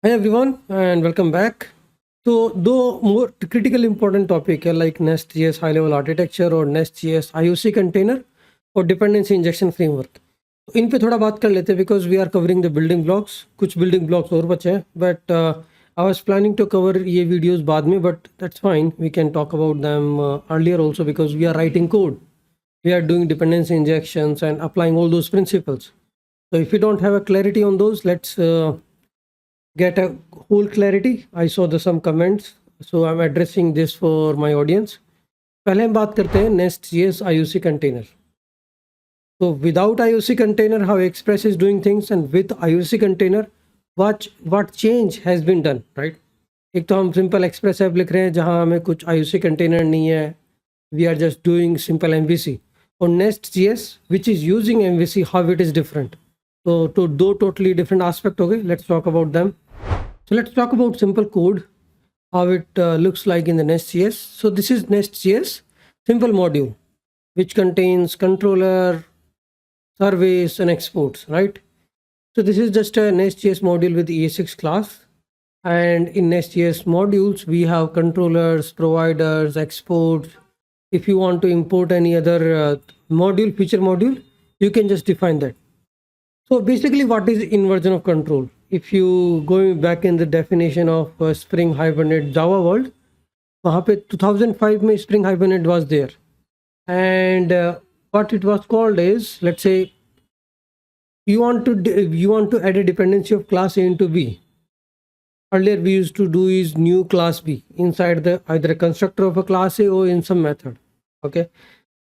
Hi everyone and welcome back. So, though more critical important topic है like Nest.js high level architecture और Nest.js IOC container और dependency injection framework. तो इन पे थोड़ा बात कर लेते हैं because we are covering the building blocks. कुछ building blocks और बचे हैं but I was planning to cover ये videos बाद में but that's fine. We can talk about them earlier also because we are writing code. We are doing dependency injections and applying all those principles. So if you don't have a clarity on those, let's get a whole clarity. I saw the some comments, so I'm addressing this for my audience. पहले हम बात करते हैं Nest.js IOC container. So without IOC container, how Express is doing things, and with IOC container, what change has been done, right? एक तो हम simple express app लिख रहे हैं जहां हमें कुछ IOC कंटेनर नहीं है. We are just doing simple MVC. और Nest.js, which is using MVC, how it is different. So दो totally different aspect हो गए. Let's talk about them. So let's talk about simple code, how it looks like in the Nest.js. So this is Nest.js simple module, which contains controller, service, and exports, right? So this is just a Nest.js module with ES6 class. And in Nest.js modules, we have controllers, providers, exports. If you want to import any other module, feature module, you can just define that. So basically, what is inversion of control? If you go back in the definition of Spring Hibernate Java world, वहाँ पे 2005 में Spring Hibernate was there, and what it was called is, let's say you want to add a dependency of class A into B. Earlier we used to do is new class B inside the either a constructor of a class A or in some method. Okay,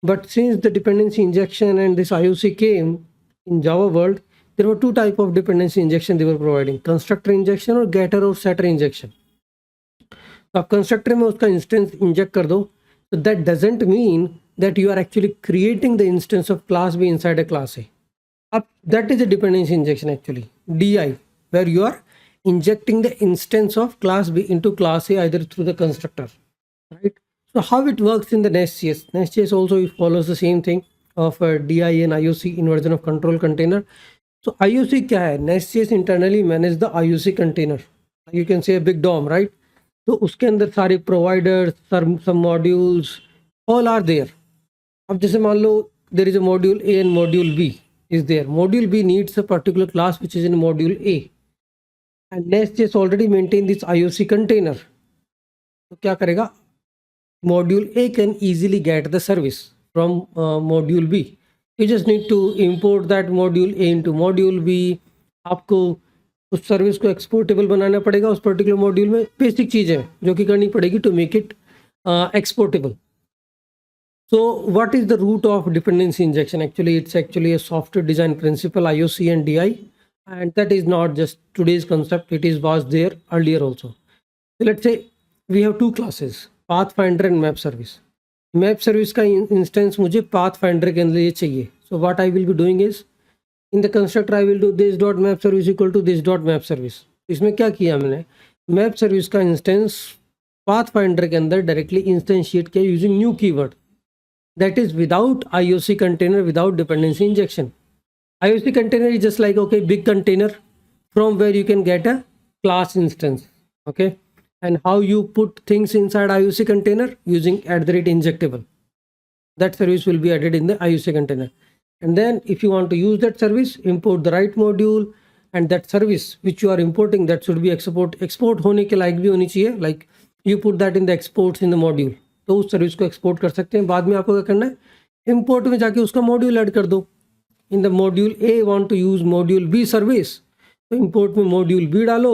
but since the dependency injection and this IOC came in Java world, there were two type of dependency injection they were providing: constructor injection or getter or setter injection. तो आप constructor में उसका instance inject कर दो, तो that doesn't mean that you are actually creating the instance of class B inside a class A. That is a dependency injection actually, DI, where you are injecting the instance of class B into class A either through the constructor, right? So how it works in the Nest.js? Nest.js also follows the same thing of DI and IOC, inversion of control container. So IOC क्या है? Nest.js internally manage the IOC container. You can say a big DOM, right? तो उसके अंदर सारे providers, some modules, all are there. अब जैसे मान लो there is a module A and module B is there. Module B needs a particular class which is in module A, and Nest.js already maintain this IOC container. तो क्या करेगा? Module A can easily get the service from module B. You just need to import that module A into module B. आपको उस service को exportable बनाना पड़ेगा उस particular module में. Basic चीज़ें जो कि करनी पड़ेगी to make it exportable. So what is the root of dependency injection? Actually, it's actually a software design principle, IOC and DI, and that is not just today's concept. It was there earlier also. So let's say we have two classes, Pathfinder and Map Service. Map Service का instance मुझे Pathfinder के अंदर ये चाहिए. So what I will be doing is, in the constructor I will do this dot map service equal to this dot map service. इसमें क्या किया मैंने? Map service का instance Pathfinder के अंदर directly instantiate किया using new keyword. That is without IOC container, without dependency injection. IOC container is just like, okay, big container from where you can get a class instance. Okay, and how you put things inside IOC container using @injectable. That service will be added in the IOC container. And then if you want to use that service, import the right module, and that service which you are importing, that should be export होने के लायक भी होनी चाहिए. Like you put that in the exports in the module. तो उस service को export कर सकते हैं. बाद में आपको क्या करना है? इंपोर्ट में जाके उसका मॉड्यूल ऐड कर दो. In the module A want to use module B service, तो इंपोर्ट में मॉड्यूल बी डालो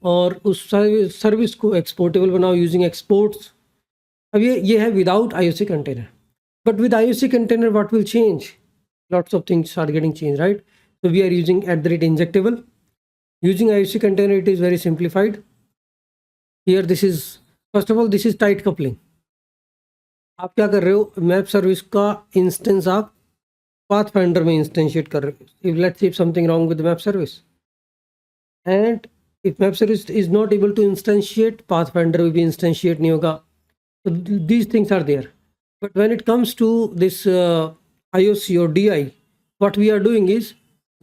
और उस सर्विस को एक्सपोर्टेबल बनाओ यूजिंग एक्सपोर्ट्स. अब ये है without IOC container. But with IOC container what will change? Lots of things are getting changed, right? So we are using @injectable. Using IOC container, it is very simplified. Here this is, first of all, this is tight coupling. आप क्या कर रहे हो? Map service का instance आप pathfinder में instantiate कर रहे हो. If let's see something wrong with map service, and if map service is not able to instantiate, pathfinder में भी इंस्टेंशिएट नहीं होगा. So these things are there. But when it comes to this IOC or DI, what we are doing is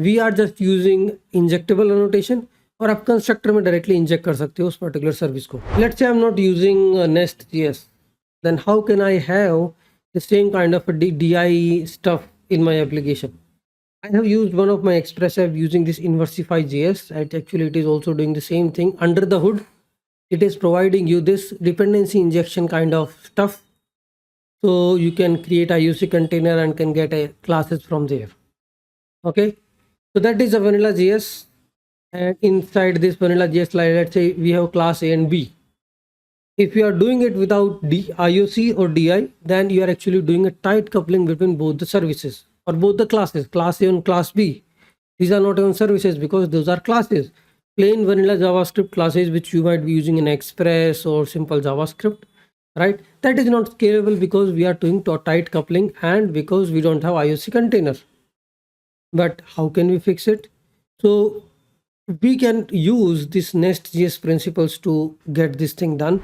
we are just using injectable annotation और आप constructor में directly inject कर सकते हो उस पर्टिकुलर सर्विस को. Let's say I am not using nest.js, then how can I have the same kind of a DI stuff in my application? I have used one of my Express app using this Inversify.js. Actually, it is also doing the same thing. Under the hood, it is providing you this dependency injection kind of stuff. So you can create a IOC container and can get a classes from there. Okay, so that is a vanilla.js. And inside this vanilla.js, let's say we have class A and B. If you are doing it without IOC or DI, then you are actually doing a tight coupling between both the services or both the classes, class A and class B. These are not even services because those are classes. Plain vanilla JavaScript classes which you might be using in Express or simple JavaScript, right? That is not scalable because we are doing tight coupling and because we don't have IOC container. But how can we fix it? So we can use this Nest.js principles to get this thing done.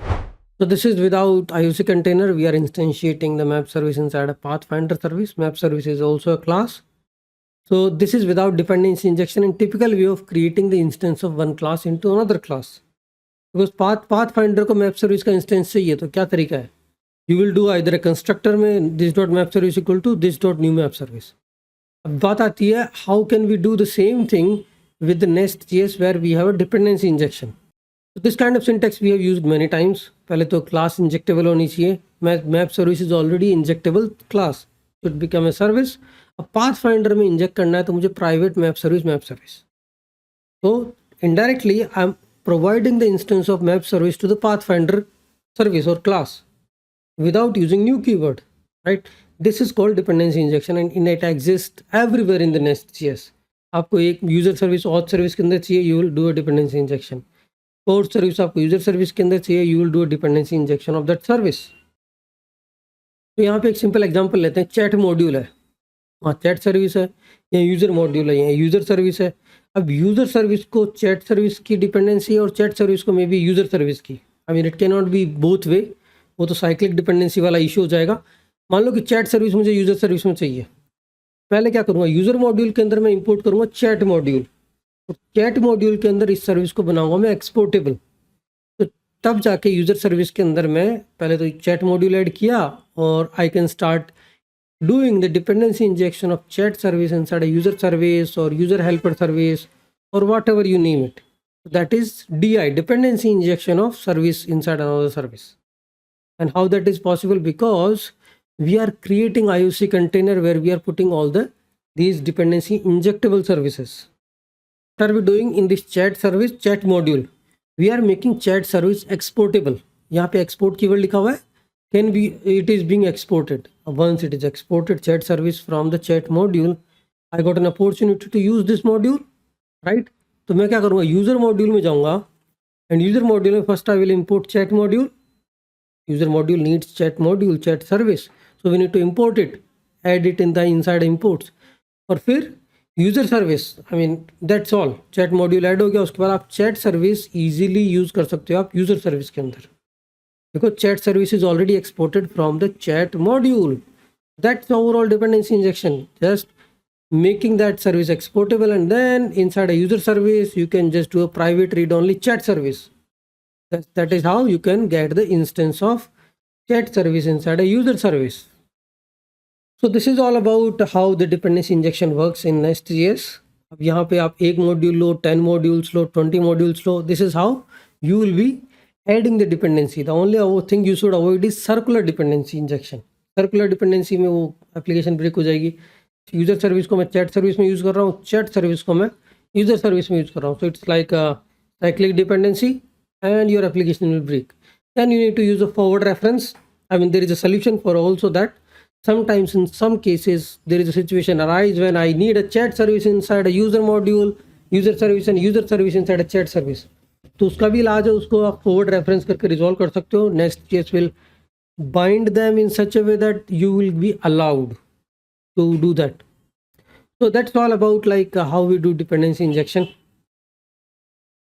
So this is without IOC container. We are instantiating the map service inside a Pathfinder service. Map service is also a class. So this is without dependency injection and typical way of creating the instance of one class into another class. Because Pathfinder को map service का instance चाहिए तो क्या तरीका है? You will do either a constructor में this dot map service equal to this dot new map service. अब बात आती है how can we do the same thing with the Nest.js where we have a dependency injection. So this kind of syntax we have used many times. पहले तो class injectable होनी चाहिए. Map service is already injectable class. Should become a service. अब Pathfinder में inject करना है तो मुझे private map service. So indirectly I am providing the instance of map service to the Pathfinder service or class without using new keyword, right? This is called dependency injection and it exists everywhere in the Nest.js. आपको एक user service auth service के अंदर चाहिए, you will do a dependency injection. Port service आपको user service के अंदर चाहिए, you will do a dependency injection of that service. तो यहाँ पे एक सिंपल एग्जांपल लेते हैं. चैट मॉड्यूल है, हाँ चैट सर्विस है, या यूजर मॉड्यूल है, या यूजर सर्विस है. अब यूजर सर्विस को चैट सर्विस की डिपेंडेंसी और चैट सर्विस को मे बी यूजर सर्विस की. I mean it can not be both way, वो तो साइक्लिक डिपेंडेंसी वाला इशू हो जाएगा. मान लो कि चैट सर्विस मुझे यूजर सर्विस में चाहिए. पहले क्या करूँगा, यूजर मॉड्यूल के अंदर मैं इंपोर्ट करूँगा चैट मॉड्यूल. तो चैट मॉड्यूल के अंदर इस सर्विस को बनाऊंगा मैं एक्सपोर्टेबल. तो तब जाके यूजर सर्विस के अंदर मैं पहले तो चैट मॉड्यूल ऐड किया और I can start doing the dependency injection of chat service inside a user service or user helper service or whatever you name it. That is DI, dependency injection of service inside another service. And how that is possible? Because we are creating IOC container where we are putting all these dependency injectable services. What are we doing in this chat service, chat module? We are making chat service exportable. यहाँ पे export keyword लिखा हुआ है. Can be, it is being exported. Once it is exported chat service from the chat module, I got an opportunity to use this module, right? तो मैं क्या करूँगा, user module में जाऊँगा and user module में first I will import chat module. User module needs chat module, chat service, so we need to import it, add it in the inside imports. और फिर user service, I mean that's all. chat module add हो गया, उसके बाद आप chat service easily use कर सकते हो आप user service के अंदर. Because chat service is already exported from the chat module. That's the overall dependency injection. Just making that service exportable, and then inside a user service, you can just do a private read-only chat service. That is how you can get the instance of chat service inside a user service. So this is all about how the dependency injection works in Nest.js. अब यहाँ पे आप एक module low, 10 modules low, 20 modules low. This is how you will be adding the dependency. The only thing you should avoid is circular dependency injection. Circular dependency में वो application break हो जाएगी. User service को मैं chat service में use कर रहा हूँ, चैट सर्विस को मैं यूजर सर्विस में यूज़ कर रहा हूँ. So it's like a cyclic dependency and your application will break. Then you need to use a forward reference. I mean there is a solution for also that. Sometimes in some cases there is a situation arise when I need a chat service inside a user module, user service and user service inside a chat service. तो उसका भी इलाज है, उसको आप forward reference करके resolve कर सकते हो. Nest.js will bind them in such a way that you will be allowed to do that. So that's all about like how we do dependency injection.